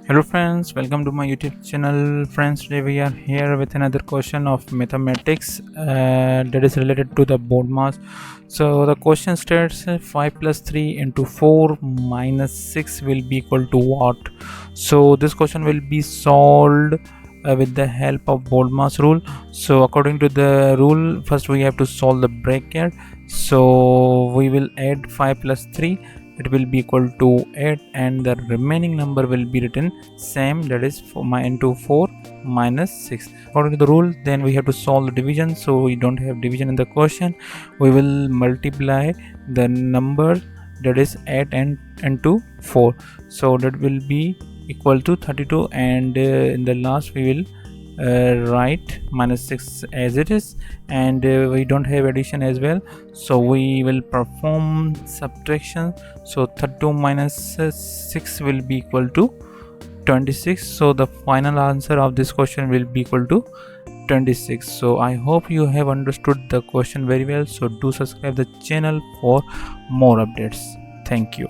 Hello friends, welcome to my YouTube channel. Friends, today we are here with another question of mathematics that is related to the BODMAS. So the question states 5 plus 3 into 4 minus 6 will be equal to what? So this question will be solved with the help of BODMAS rule. So according to the rule, first we have to solve the bracket. So we will add 5 plus 3, it will be equal to 8, and the remaining number will be written same, that is into 4 minus 6 according to the rule. Then we have to solve the division, so we don't have division in the question. We will multiply the number, that is 8 and into 4, so that will be equal to 32, and in the last we will write minus 6 as it is, and we don't have addition as well, so we will perform subtraction. So 32 minus 6 will be equal to 26. So the final answer of this question will be equal to 26. So I hope you have understood the question very well. So do subscribe the channel for more updates. Thank you.